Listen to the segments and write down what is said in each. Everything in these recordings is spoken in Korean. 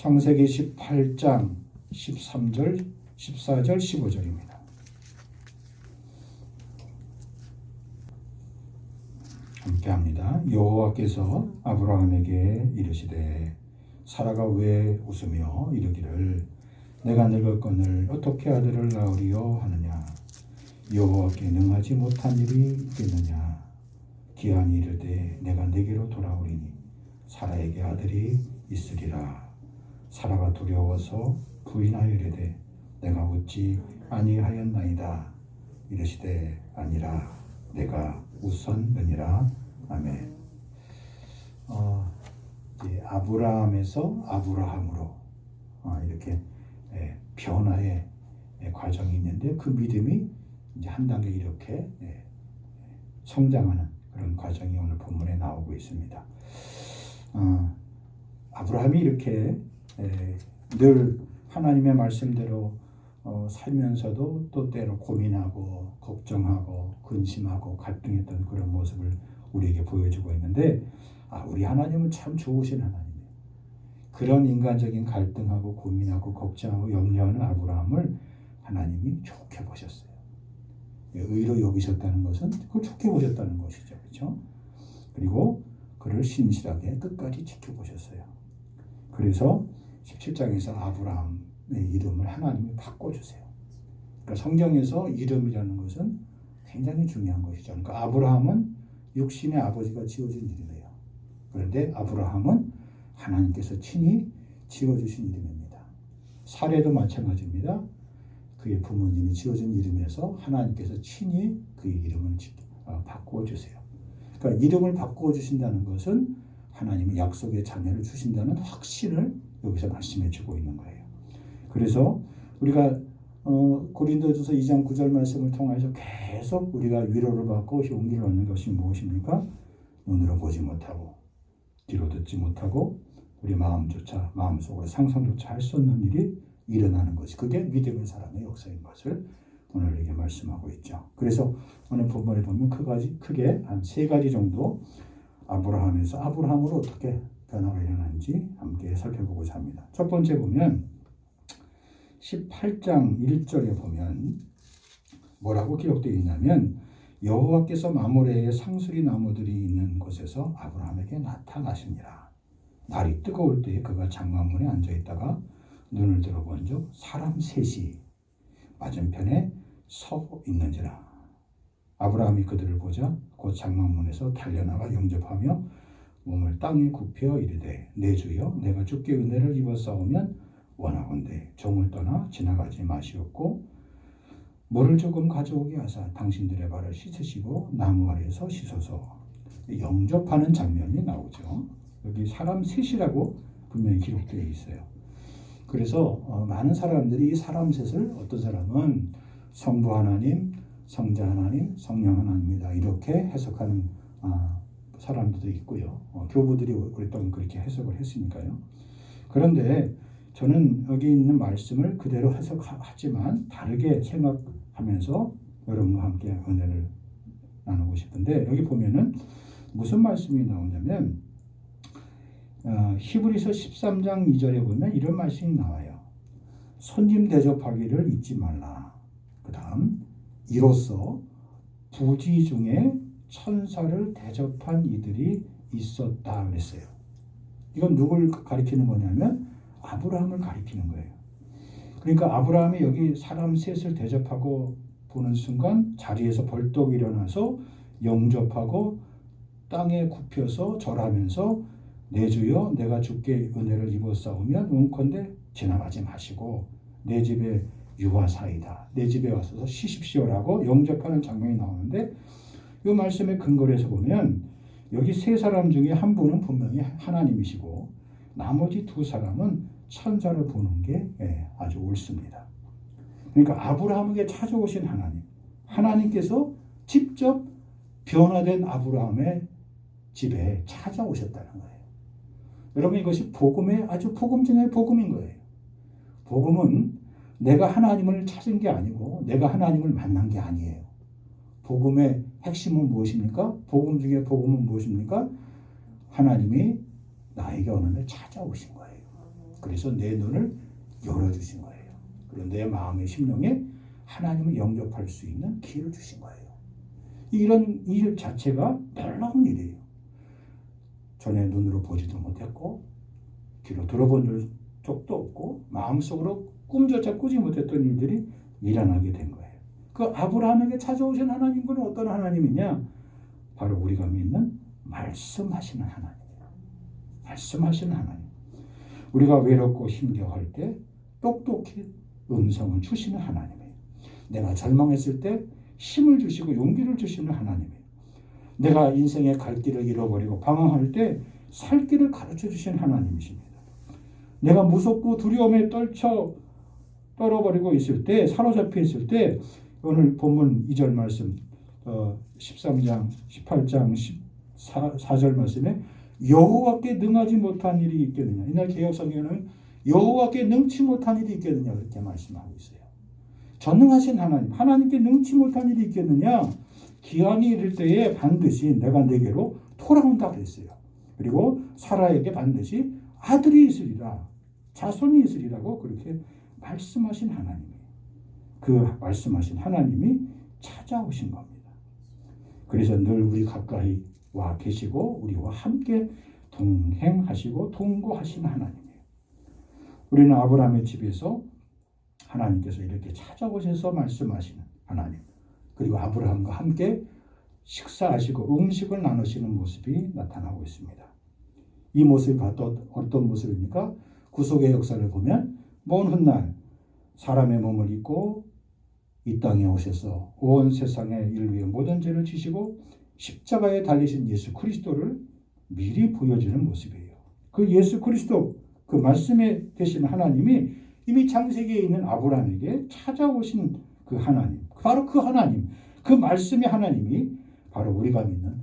창세기 18장 13절, 14절, 15절입니다. 함께합니다. 여호와께서 아브라함에게 이르시되 사라가 왜 웃으며 이르기를 내가 늙었거늘 어떻게 아들을 낳으리요 하느냐. 여호와께 능하지 못한 일이 있겠느냐. 기한이 이르되 내가 내게로 돌아오리니 사라에게 아들이 있으리라. 사라가 두려워서 부인하여 이르되 내가 웃지 아니하였나이다. 이르시되 아니라 내가 웃었느니라. 아멘. 이제 아브라함에서 아브라함으로 이렇게 변화의 과정이 있는데 그 믿음이 이제 한 단계 이렇게 성장하는 그런 과정이 오늘 본문에 나오고 있습니다. 아브라함이 이렇게 늘 하나님의 말씀대로 살면서도 또 때로 고민하고 걱정하고 근심하고 갈등했던 그런 모습을 우리에게 보여주고 있는데 우리 하나님은 참 좋으신 하나님이에요. 그런 인간적인 갈등하고 고민하고 걱정하고 염려하는 아브라함을 하나님이 좋게 보셨어요. 의로 여기셨다는 것은 그걸 좋게 보셨다는 것이죠. 그렇죠? 그리고 그를 신실하게 끝까지 지켜보셨어요. 그래서 17장에서 아브라함의 이름을 하나님이 바꿔주세요. 그러니까 성경에서 이름이라는 것은 굉장히 중요한 것이죠. 그러니까 아브라함은 육신의 아버지가 지어준 이름이에요. 그런데 아브라함은 하나님께서 친히 지어주신 이름입니다. 사례도 마찬가지입니다. 그의 부모님이 지어준 이름에서 하나님께서 친히 그의 이름을 바꿔주세요. 그러니까 이름을 바꿔주신다는 것은 하나님이 약속의 자녀를 주신다는 확신을 여기서 말씀해 주고 있는 거예요. 그래서 우리가 고린도전서 2장 9절 말씀을 통해서 계속 우리가 위로를 받고 용기를 얻는 것이 무엇입니까? 눈으로 보지 못하고 귀로 듣지 못하고 우리 마음속으로 상상조차 할 수 없는 일이 일어나는 것이 그게 믿음의 사람의 역사인 것을 오늘 이렇게 말씀하고 있죠. 그래서 오늘 본문에 보면 크게 한 세 가지 정도 아브라함에서 아브라함으로 어떻게 변화가 일어나는지 함께 살펴보고자 합니다. 첫 번째 보면 18장 1절에 보면 뭐라고 기록되어 있냐면 여호와께서 마므레의 상수리 나무들이 있는 곳에서 아브라함에게 나타나시니라. 날이 뜨거울 때에 그가 장막문에 앉아있다가 눈을 들어본 적 사람 셋이 맞은편에 서 있는지라. 아브라함이 그들을 보자 곧 장막문에서 달려나가 영접하며 몸을 땅에 굽혀 이르되 내 주여 내가 주께 은혜를 입었사오면 원하건대 종을 떠나 지나가지 마시옵고 물을 조금 가져오게 하사 당신들의 발을 씻으시고 나무 아래에서 씻어서 영접하는 장면이 나오죠. 여기 사람 셋이라고 분명히 기록되어 있어요. 그래서 많은 사람들이 이 사람 셋을 어떤 사람은 성부 하나님, 성자 하나님, 성령 하나님이다 이렇게 해석하는 사람들도 있고요. 교부들이 오랫동안 그렇게 해석을 했으니까요. 그런데 저는 여기 있는 말씀을 그대로 해석하지만 다르게 생각하면서 여러분과 함께 은혜를 나누고 싶은데 여기 보면은 무슨 말씀이 나오냐면 히브리서 13장 2절에 보면 이런 말씀이 나와요. 손님 대접하기를 잊지 말라. 그 다음 이로써 부지 중에 천사를 대접한 이들이 있었다 그랬어요. 이건 누굴 가리키는 거냐면 아브라함을 가리키는 거예요. 그러니까 아브라함이 여기 사람 셋을 대접하고 보는 순간 자리에서 벌떡 일어나서 영접하고 땅에 굽혀서 절하면서 내 주여 내가 주께 은혜를 입었사오면 원컨대 지나가지 마시고 내 집에 유하사이다. 내 집에 와서 쉬십시오라고 영접하는 장면이 나오는데 이 말씀의 근거를 해서 보면 여기 세 사람 중에 한 분은 분명히 하나님이시고 나머지 두 사람은 천사를 보는 게 아주 옳습니다. 그러니까 아브라함에게 찾아오신 하나님께서 직접 변화된 아브라함의 집에 찾아오셨다는 거예요. 여러분 이것이 복음의 아주 복음 중에 복음인 거예요. 복음은 내가 하나님을 찾은 게 아니고 내가 하나님을 만난 게 아니에요. 복음의 핵심은 무엇입니까? 복음 중에 복음은 무엇입니까? 하나님이 나에게 어느 날 찾아오신 거예요. 그래서 내 눈을 열어주신 거예요. 그리고 내 마음의 심령에 하나님을 영접할 수 있는 기회를 주신 거예요. 이런 일 자체가 놀라운 일이에요. 전에 눈으로 보지도 못했고 귀로 들어본 적도 없고 마음속으로 꿈조차 꾸지 못했던 일들이 일어나게 된 거예요. 그 아브라함에게 찾아오신 하나님은 어떤 하나님이냐? 바로 우리가 믿는 말씀하시는 하나님이에요. 말씀하시는 하나님. 우리가 외롭고 힘겨워할 때 똑똑히 음성을 주시는 하나님이에요. 내가 절망했을 때 힘을 주시고 용기를 주시는 하나님이에요. 내가 인생의 갈 길을 잃어버리고 방황할 때 살 길을 가르쳐 주시는 하나님이십니다. 내가 무섭고 두려움에 떨어버리고 있을 때, 사로잡혀 있을 때, 오늘 본문 2절 말씀 13장 18장 14절 말씀에 여호와께 능하지 못한 일이 있겠느냐. 이날 개역성경에는 여호와께 능치 못한 일이 있겠느냐 그렇게 말씀하고 있어요. 전능하신 하나님, 하나님께 능치 못한 일이 있겠느냐. 기한이 이를 때에 반드시 내가 내게로 돌아온다 그랬어요. 그리고 사라에게 반드시 아들이 있으리라, 자손이 있으리라고 그렇게 말씀하신 하나님이에요. 그 말씀하신 하나님이 찾아오신 겁니다. 그래서 늘 우리 가까이 와 계시고 우리와 함께 동행하시고 동거하시는 하나님이에요. 우리는 아브라함의 집에서 하나님께서 이렇게 찾아오셔서 말씀하시는 하나님, 그리고 아브라함과 함께 식사하시고 음식을 나누시는 모습이 나타나고 있습니다. 이 모습이 어떤 모습입니까? 구속의 역사를 보면 먼 훗날 사람의 몸을 입고 이 땅에 오셔서 온 세상의 인류의 모든 죄를 지시고 십자가에 달리신 예수 그리스도를 미리 보여주는 모습이에요. 그 예수 그리스도, 그 말씀에 되신 하나님이 이미 창세기에 있는 아브라함에게 찾아오신 그 하나님, 바로 그 하나님, 그 말씀의 하나님이 바로 우리가 믿는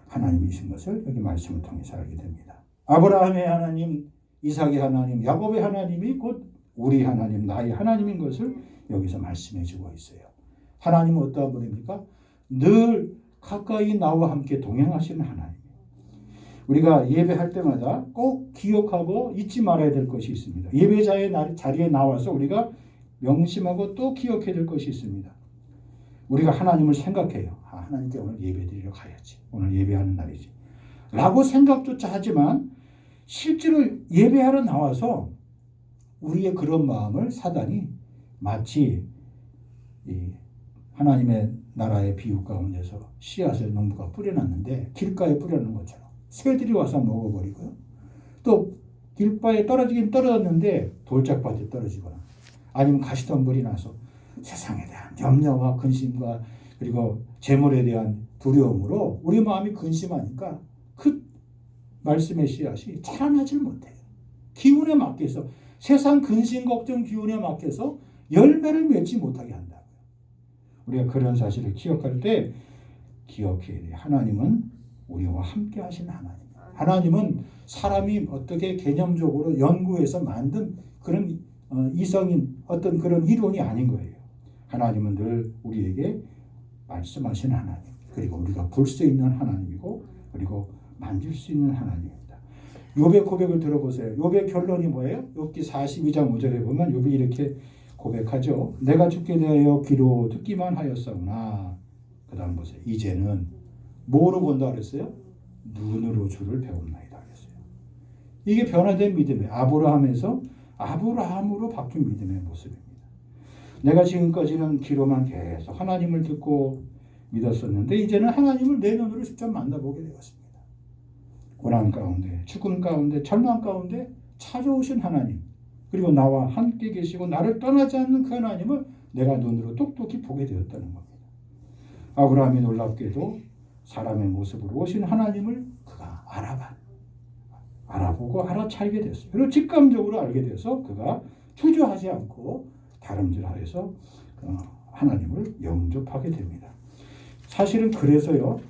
하나님이신 것을 여기 말씀을 통해서 알게 됩니다. 아브라함의 하나님, 이삭의 하나님, 야곱의 하나님이 곧 우리 하나님, 나의 하나님인 것을 여기서 말씀해 주고 있어요. 하나님은 어떠한 분입니까? 늘 가까이 나와 함께 동행하시는 하나님. 우리가 예배할 때마다 꼭 기억하고 잊지 말아야 될 것이 있습니다. 예배자의 자리에 나와서 우리가 명심하고 또 기억해야 될 것이 있습니다. 우리가 하나님을 생각해요. 하나님께 오늘 예배 드리러 가야지. 오늘 예배하는 날이지. 라고 생각조차 하지만 실제로 예배하러 나와서 우리의 그런 마음을 사단이 마치 하나님의 나라의 비유 가운데서 씨앗을 농부가 뿌려놨는데 길가에 뿌려놓은 것처럼 새들이 와서 먹어버리고요. 또 길바에 떨어지긴 떨어졌는데 돌짝밭에 떨어지거나 아니면 가시덤불이 나서 세상에 대한 염려와 근심과 그리고 재물에 대한 두려움으로 우리 마음이 근심하니까 그 말씀의 씨앗이 자라나질 못해요. 기운에 맡겨서 세상 근심 걱정 기운에 맡겨서 열매를 맺지 못하게 한다고요. 우리가 그런 사실을 기억할 때 기억해야 돼요. 하나님은 우리와 함께 하시는 하나님. 하나님은 사람이 어떻게 개념적으로 연구해서 만든 그런 이성인 어떤 그런 이론이 아닌 거예요. 하나님은 늘 우리에게 말씀하시는 하나님, 그리고 우리가 볼 수 있는 하나님이고 그리고 만질 수 있는 하나님입니다. 욥의 고백을 들어보세요. 욥의 결론이 뭐예요? 욥기 42장 5절에 보면 욥이 이렇게 고백하죠. 내가 죽게 대하여 귀로 듣기만 하였사오나, 그 다음 보세요. 이제는 뭐로 본다 그랬어요? 눈으로 주를 배웠나이다 그랬어요. 이게 변화된 믿음이에요. 아브라함에서 아브라함으로 바뀐 믿음의 모습입니다. 내가 지금까지는 귀로만 계속 하나님을 듣고 믿었었는데 이제는 하나님을 내 눈으로 직접 만나보게 되었습니다. 고난 가운데, 죽음 가운데, 절망 가운데 찾아오신 하나님, 그리고 나와 함께 계시고 나를 떠나지 않는 그 하나님을 내가 눈으로 똑똑히 보게 되었다는 겁니다. 아브라함이 놀랍게도 사람의 모습으로 오신 하나님을 그가 알아보고 알아차리게 됐어요. 그리고 직감적으로 알게 돼서 그가 주저하지 않고 다름질하여서 하나님을 영접하게 됩니다. 사실은 그래서요,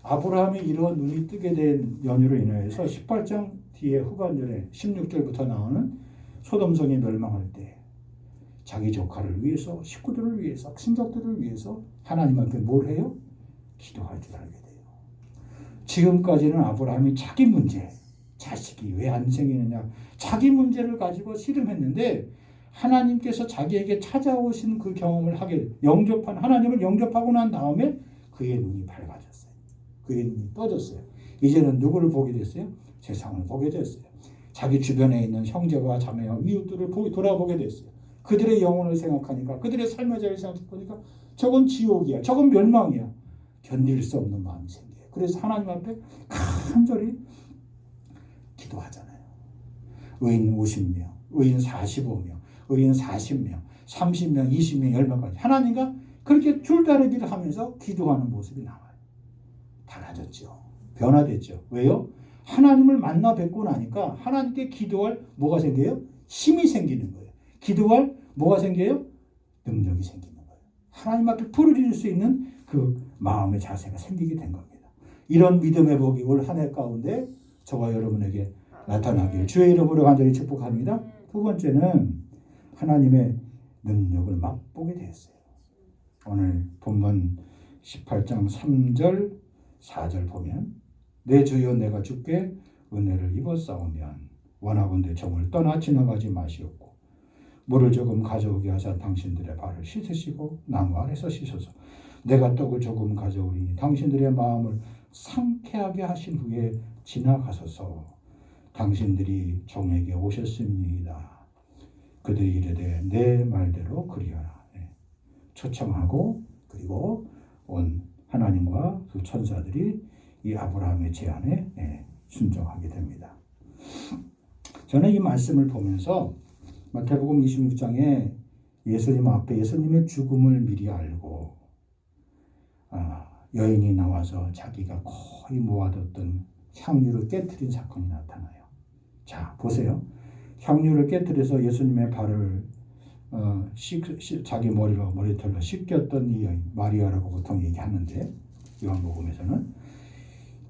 아브라함이 이런 눈이 뜨게 된 연유로 인하여서 18장 뒤에 후반절에 16절부터 나오는 소돔성이 멸망할 때 자기 조카를 위해서, 식구들을 위해서, 친족들을 위해서 하나님 앞에 뭘 해요? 기도할 줄 알게 돼요. 지금까지는 아브라함이 자기 문제, 자식이 왜 안 생기느냐. 자기 문제를 가지고 씨름했는데 하나님께서 자기에게 찾아오신 그 경험을 하게 하나님을 영접하고 난 다음에 그의 눈이 밝아졌어요. 그의 눈이 떠졌어요. 이제는 누구를 보게 됐어요? 세상을 보게 됐어요. 자기 주변에 있는 형제와 자매와 이웃들을 돌아보게 됐어요. 그들의 영혼을 생각하니까, 그들의 삶의 자리를 생각하니까 저건 지옥이야, 저건 멸망이야. 견딜 수 없는 마음이 생겨요. 그래서 하나님 앞에 간절히 기도하잖아요. 의인 50명, 의인 45명, 의인 40명, 30명, 20명, 10명까지 하나님과 그렇게 줄다리기를 하면서 기도하는 모습이 나와요. 달라졌죠. 변화됐죠. 왜요? 하나님을 만나 뵙고 나니까 하나님께 기도할 뭐가 생겨요? 힘이 생기는 거예요. 기도할 뭐가 생겨요? 능력이 생기는 거예요. 하나님 앞에 부르짖을 수 있는 그 마음의 자세가 생기게 된 겁니다. 이런 믿음의 복이 올 한 해 가운데 저와 여러분에게 나타나길 주의 이름으로 간절히 축복합니다. 두 번째는 하나님의 능력을 맛보게 되었어요. 오늘 본문 18장 3절 4절 보면 내 주여 내가 주께 은혜를 입었사오면 원하건대 정을 떠나 지나가지 마시옵고 물을 조금 가져오게 하사 당신들의 발을 씻으시고 나무 아래서 씻어서 내가 떡을 조금 가져오리니 당신들의 마음을 상쾌하게 하신 후에 지나가소서. 당신들이 종에게 오셨습니다. 그들이 이르되 내 말대로 그리하라. 초청하고 그리고 온 하나님과 그 천사들이 이 아브라함의 제안에 순종하게 됩니다. 저는 이 말씀을 보면서 마태복음 26장에 예수님 앞에 예수님의 죽음을 미리 알고 여인이 나와서 자기가 거의 모아뒀던 향유를 깨트린 사건이 나타나요. 자, 보세요. 향유를 깨트려서 예수님의 발을 자기 머리털로 씻겼던 이 여인, 마리아라고 보통 얘기하는데 요한복음에서는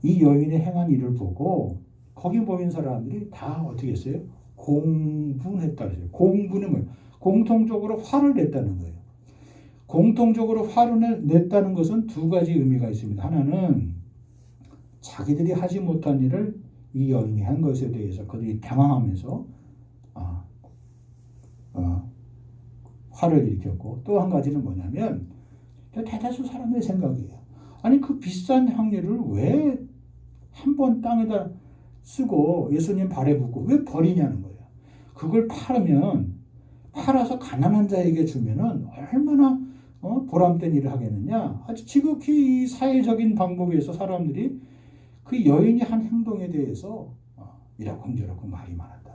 이 여인의 행한 일을 보고 거기 모인 사람들이 다 어떻게 했어요? 공분했다 그랬어요. 공분은 뭐예요? 공통적으로 화를 냈다는 거예요. 공통적으로 화를 냈다는 것은 두 가지 의미가 있습니다. 하나는 자기들이 하지 못한 일을 이 여인이 한 것에 대해서 그들이 당황하면서 화를 일으켰고, 또 한 가지는 뭐냐면 대다수 사람의 생각이에요. 아니 그 비싼 향유를 왜 한 번 땅에다 쓰고 예수님 발에 붓고 왜 버리냐는 거예요. 그걸 팔아서 가난한 자에게 주면은 얼마나 보람된 일을 하겠느냐. 아주 지극히 이 사회적인 방법에서 사람들이 그 여인이 한 행동에 대해서 이라쿵저라쿵 말이 많았다.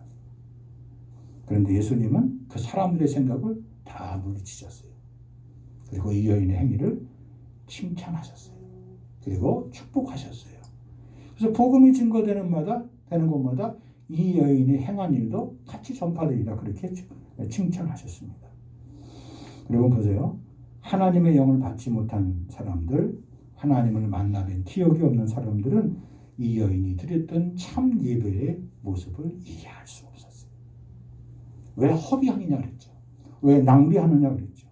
그런데 예수님은 그 사람들의 생각을 다 물리치셨어요. 그리고 이 여인의 행위를 칭찬하셨어요. 그리고 축복하셨어요. 그래서 복음이 증거되는 곳마다 이 여인이 행한 일도 같이 전파되리라 그렇게 칭찬하셨습니다. 그리고 보세요. 하나님의 영을 받지 못한 사람들, 하나님을 만나뵌 기억이 없는 사람들은 이 여인이 드렸던 참 예배의 모습을 이해할 수 없었어요. 왜 허비하느냐 그랬죠. 왜 낭비하느냐 그랬죠.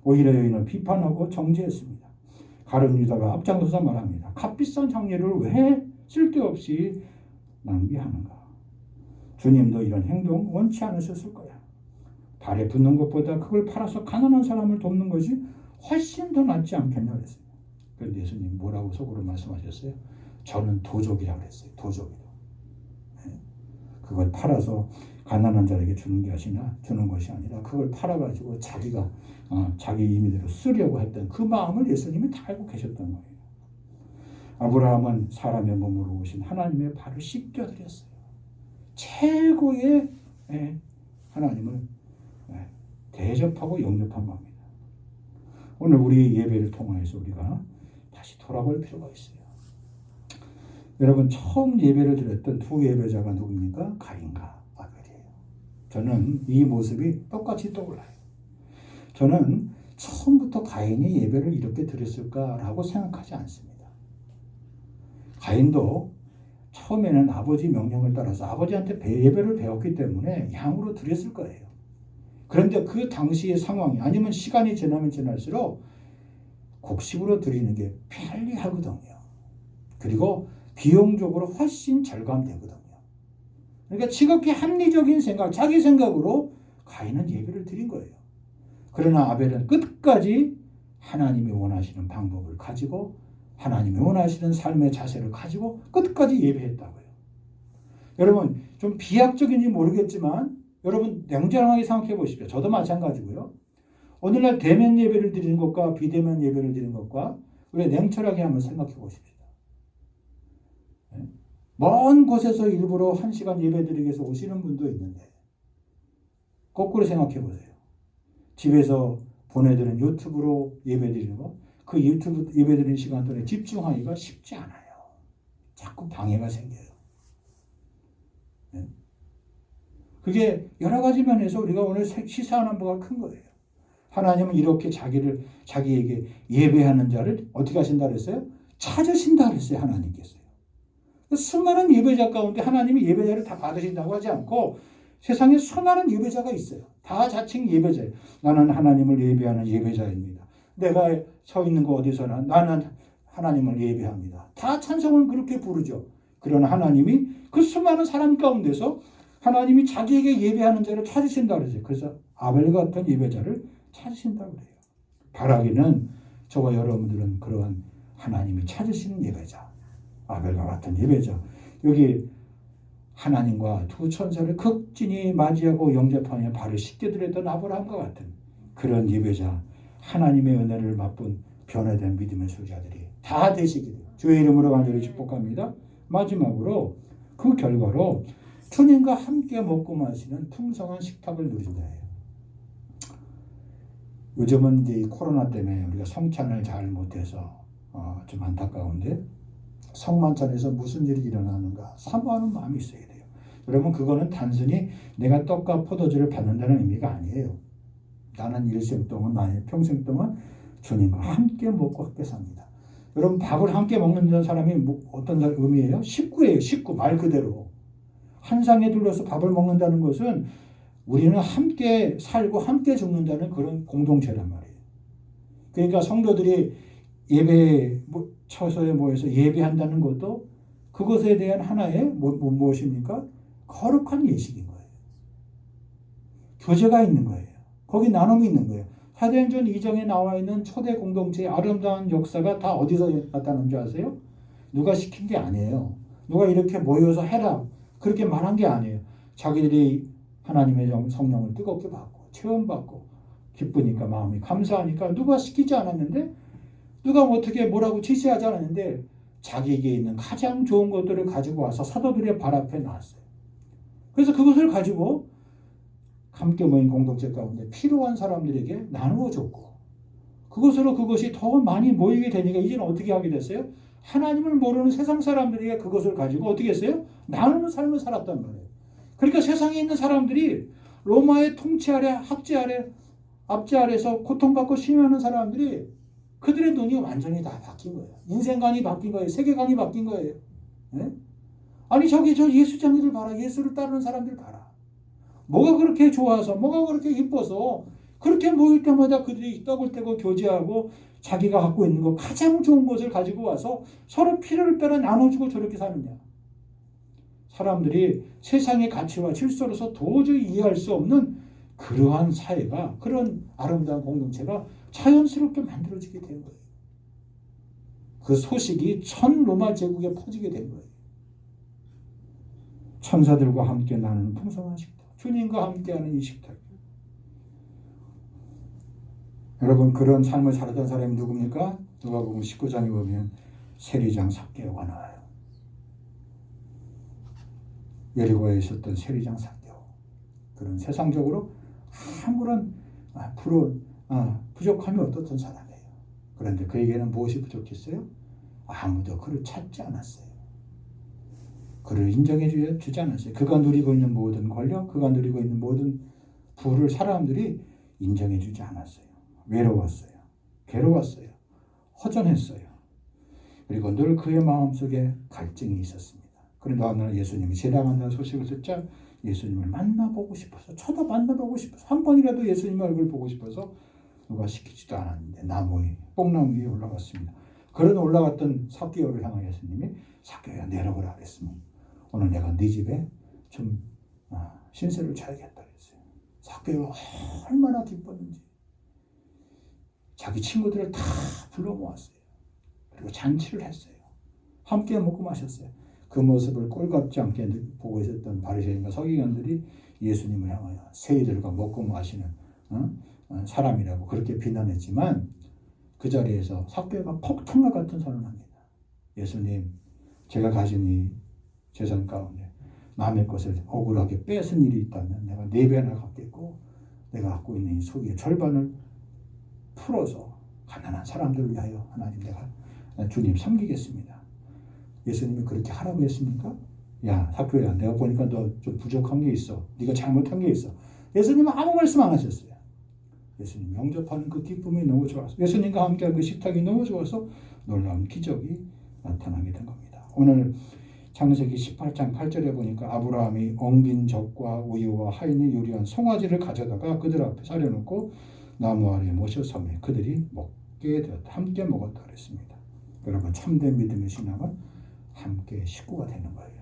오히려 여인을 비판하고 정죄했습니다. 가룟 유다가 앞장서서 말합니다. 값비싼 향유를 왜 쓸데없이 낭비하는가. 주님도 이런 행동 원치 않으셨을 거야. 발에 붙는 것보다 그걸 팔아서 가난한 사람을 돕는 것이 훨씬 더 낫지 않겠냐 그랬어요. 그런데 예수님 뭐라고 속으로 말씀하셨어요? 저는 도적이라고 그랬어요. 도적이라고. 그걸 팔아서 가난한 자에게 주는 것이 아니라 그걸 팔아가지고 자기가 자기 임의대로 쓰려고 했던 그 마음을 예수님이 다 알고 계셨던 거예요. 아브라함은 사람의 몸으로 오신 하나님의 발을 씻겨드렸어요. 최고의 하나님을 대접하고 영접한 겁니다. 오늘 우리 예배를 통해서 우리가 다시 돌아볼 필요가 있어요. 여러분 처음 예배를 드렸던 두 예배자가 누굽니까? 가인과 아벨이에요. 저는 이 모습이 똑같이 떠올라요. 저는 처음부터 가인이 예배를 이렇게 드렸을까라고 생각하지 않습니다. 가인도 처음에는 아버지 명령을 따라서 아버지한테 예배를 배웠기 때문에 양으로 드렸을 거예요. 그런데 그 당시의 상황이 아니면 시간이 지나면 지날수록 곡식으로 드리는 게 편리하거든요. 그리고 비용적으로 훨씬 절감되거든요. 그러니까 지극히 합리적인 생각, 자기 생각으로 가인은 예배를 드린 거예요. 그러나 아벨은 끝까지 하나님이 원하시는 방법을 가지고 하나님이 원하시는 삶의 자세를 가지고 끝까지 예배했다고요. 여러분 좀 비약적인지 모르겠지만 여러분 냉정하게 생각해 보십시오. 저도 마찬가지고요. 오늘날 대면 예배를 드리는 것과 비대면 예배를 드리는 것과 우리 냉철하게 한번 생각해 보십시다. 먼 곳에서 일부러 1시간 예배 드리기 위해서 오시는 분도 있는데 거꾸로 생각해 보세요. 집에서 보내드리는 유튜브로 예배 드리는 거, 그 유튜브 예배 드리는 시간 동안에 집중하기가 쉽지 않아요. 자꾸 방해가 생겨요. 그게 여러 가지 면에서 우리가 오늘 시사하는 바가 큰 거예요. 하나님은 이렇게 자기에게 예배하는 자를 어떻게 하신다 그랬어요? 찾으신다 그랬어요. 하나님께서요. 수많은 예배자 가운데 하나님이 예배자를 다 받으신다고 하지 않고 세상에 수많은 예배자가 있어요. 다 자칭 예배자예요. 나는 하나님을 예배하는 예배자입니다. 내가 서 있는 거 어디서나 나는 하나님을 예배합니다. 다 찬송을 그렇게 부르죠. 그러나 하나님이 그 수많은 사람 가운데서 하나님이 자기에게 예배하는 자를 찾으신다 그러죠. 그래서 아벨 같은 예배자를 찾으신다 그래요. 바라기는 저와 여러분들은 그러한 하나님이 찾으시는 예배자, 아벨과 같은 예배자, 여기 하나님과 두 천사를 극진히 맞이하고 영접하며 발을 씻게 드렸던 아브라함과 같은 그런 예배자, 하나님의 은혜를 맛본 변화된 믿음의 소유자들이 다 되시기를 주의 이름으로 간절히 축복합니다. 마지막으로 그 결과로 주님과 함께 먹고 마시는 풍성한 식탁을 누린다 해요. 요즘은 이제 코로나 때문에 우리가 성찬을 잘 못해서 좀 안타까운데 성만찬에서 무슨 일이 일어나는가 사모하는 마음이 있어야 돼요. 여러분 그거는 단순히 내가 떡과 포도주를 받는다는 의미가 아니에요. 나는 일생 동안 나의 평생 동안 주님과 함께 먹고 함께 삽니다. 여러분 밥을 함께 먹는 사람이 어떤 의미예요? 식구예요. 식구 말 그대로. 한 상에 둘러서 밥을 먹는다는 것은 우리는 함께 살고 함께 죽는다는 그런 공동체란 말이에요. 그러니까 성도들이 예배 처소에 모여서 예배한다는 것도 그것에 대한 하나의 무엇입니까? 거룩한 예식인 거예요. 교제가 있는 거예요. 거기 나눔이 있는 거예요. 사도행전 2장에 나와 있는 초대 공동체의 아름다운 역사가 다 어디서 나타난 줄 아세요? 누가 시킨 게 아니에요. 누가 이렇게 모여서 해라 그렇게 말한 게 아니에요. 자기들이 하나님의 성령을 뜨겁게 받고 체험받고 기쁘니까 마음이 감사하니까 누가 시키지 않았는데 누가 어떻게 뭐라고 지시하지 않았는데 자기에게 있는 가장 좋은 것들을 가지고 와서 사도들의 발 앞에 놨어요. 그래서 그것을 가지고 함께 모인 공동체 가운데 필요한 사람들에게 나누어 줬고 그것으로 그것이 더 많이 모이게 되니까 이제는 어떻게 하게 됐어요? 하나님을 모르는 세상 사람들에게 그것을 가지고 어떻게 했어요? 나누는 삶을 살았단 말이에요. 그러니까 세상에 있는 사람들이 로마의 통치 아래 학제 아래 압제 아래서 고통받고 심해하는 사람들이 그들의 눈이 완전히 다 바뀐 거예요. 인생관이 바뀐 거예요. 세계관이 바뀐 거예요. 네? 아니 저 예수쟁이들 봐라. 예수를 따르는 사람들 봐라. 뭐가 그렇게 좋아서 뭐가 그렇게 이뻐서 그렇게 모일 때마다 그들이 떡을 떼고 교제하고 자기가 갖고 있는 거 가장 좋은 것을 가지고 와서 서로 피를 빼려 나눠주고 저렇게 사느냐. 사람들이 세상의 가치와 질서로서 도저히 이해할 수 없는 그러한 사회가 그런 아름다운 공동체가 자연스럽게 만들어지게 된 거예요. 그 소식이 전 로마 제국에 퍼지게 된 거예요. 천사들과 함께 나누는 풍성한 식탁, 주님과 함께하는 이 식탁. 여러분 그런 삶을 살았던 사람이 누굽니까? 누가복음 19장에 보면 세리장 삭개오가 나와요. 여리고에 있었던 세리장 삭개오. 그런 세상적으로 아무런 부족함이 없었던 사람이에요. 그런데 그에게는 무엇이 부족했어요? 아무도 그를 찾지 않았어요. 그를 인정해 주지 않았어요. 그가 누리고 있는 모든 권력, 그가 누리고 있는 모든 부를 사람들이 인정해 주지 않았어요. 외로웠어요. 괴로웠어요. 허전했어요. 그리고 늘 그의 마음속에 갈증이 있었습니다. 그런데 어느 날 예수님이 재림한다는 소식을 듣자 예수님을 만나보고 싶어서 쳐다 만나보고 싶어서 한 번이라도 예수님의 얼굴 보고 싶어서 누가 시키지도 않았는데 뽕나무 위에 올라갔습니다. 그런 올라갔던 삭개오를 향하여 예수님이 삭개오야 내려오라 그랬으면 오늘 내가 네 집에 좀 신세를 져야겠다 그랬어요. 삭개오가 얼마나 기뻤는지 자기 친구들을 다 불러 모았어요. 그리고 잔치를 했어요. 함께 먹고 마셨어요. 그 모습을 꼴같지 않게 보고 있었던 바리새인과 서기관들이 예수님을 향하여 세이들과 먹고 마시는 사람이라고 그렇게 비난했지만 그 자리에서 삭개오가 폭탄과 같은 선언을 합니다. 예수님, 제가 가진 이 재산 가운데 남의 것을 억울하게 뺏은 일이 있다면 내가 4배나 갚겠고 내가 갖고 있는 이 소유의 절반을 풀어서 가난한 사람들을 위하여 하나님 내가 주님 섬기겠습니다. 예수님이 그렇게 하라고 했습니까? 야 삭개오야 내가 보니까 너 좀 부족한 게 있어. 네가 잘못한 게 있어. 예수님은 아무 말씀 안 하셨어요. 예수님 영접하는 그 기쁨이 너무 좋아서 예수님과 함께한 그 식탁이 너무 좋아서 놀라운 기적이 나타나게 된 겁니다. 오늘 창세기 18장 8절에 보니까 아브라함이 엉긴 젖과 우유와 하인이 요리한 송아지를 가져다가 그들 앞에 차려놓고 나무 아래 모셔 섬에 그들이 먹게 되었다. 함께 먹었다 그랬습니다. 여러분 참된 믿음의 신앙은 함께 식구가 되는 거예요.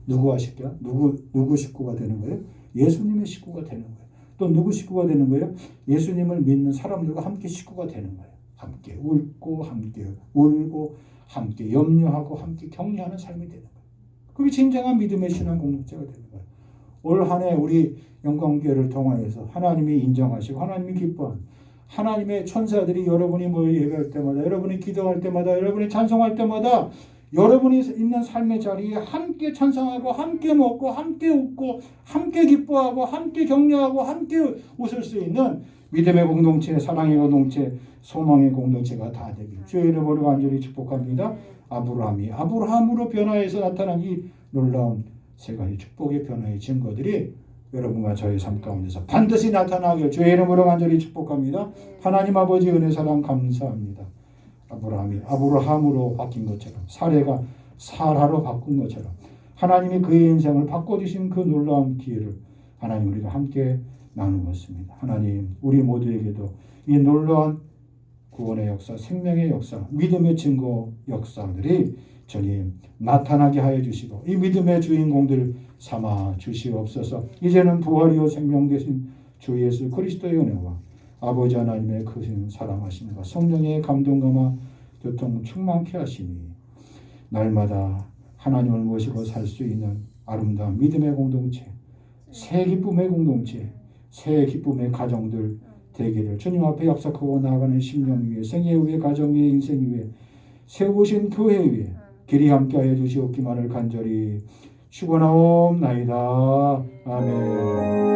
누구와 식구야? 누구 식구가 되는 거예요? 예수님의 식구가 되는 거예요. 또 누구 식구가 되는 거예요? 예수님을 믿는 사람들과 함께 식구가 되는 거예요. 함께 웃고 함께 울고 함께 염려하고 함께 격려하는 삶이 되는 거예요. 그게 진정한 믿음의 신앙 공동체가 되는 거예요. 올 한 해 우리 영광교회를 통하여서 하나님이 인정하시고 하나님이 기뻐하는 하나님의 천사들이 여러분이 모여 예배할 때마다 여러분이 기도할 때마다 여러분이 찬송할 때마다 여러분이 있는 삶의 자리에 함께 찬송하고 함께 먹고 함께 웃고 함께 기뻐하고 함께 격려하고 함께 웃을 수 있는 믿음의 공동체, 사랑의 공동체, 소망의 공동체가 다 되길 주의 이름으로 간절히 축복합니다. 아브라함으로 변화해서 나타난 이 놀라운 세 가지 축복의 변화의 증거들이 여러분과 저의 삶 가운데서 반드시 나타나길 주의 이름으로 간절히 축복합니다. 하나님 아버지 은혜 사랑 감사합니다. 아브라함이 아브라함으로 바뀐 것처럼 사례가 사라로 바꾼 것처럼 하나님이 그의 인생을 바꿔주신 그 놀라운 기회를 하나님 우리가 함께 나누었습니다. 하나님 우리 모두에게도 이 놀라운 구원의 역사, 생명의 역사, 믿음의 증거 역사들이 주님 나타나게 하여 주시고 이 믿음의 주인공들 삼아 주시옵소서. 이제는 부활이요 생명 되신 주 예수 그리스도의 은혜와 아버지 하나님의 크신 사랑하심과 성령의 감동감화 교통 충만케 하시니 날마다 하나님을 모시고 살 수 있는 아름다운 믿음의 공동체, 새 기쁨의 공동체, 새 기쁨의 가정들 되기를 주님 앞에 약속하고 나아가는 10년 위에 생애 위에 가정 위에 인생 위에 세우신 교회 위에 길이 함께하여 주시옵기만을 간절히 축원하옵나이다. 아멘.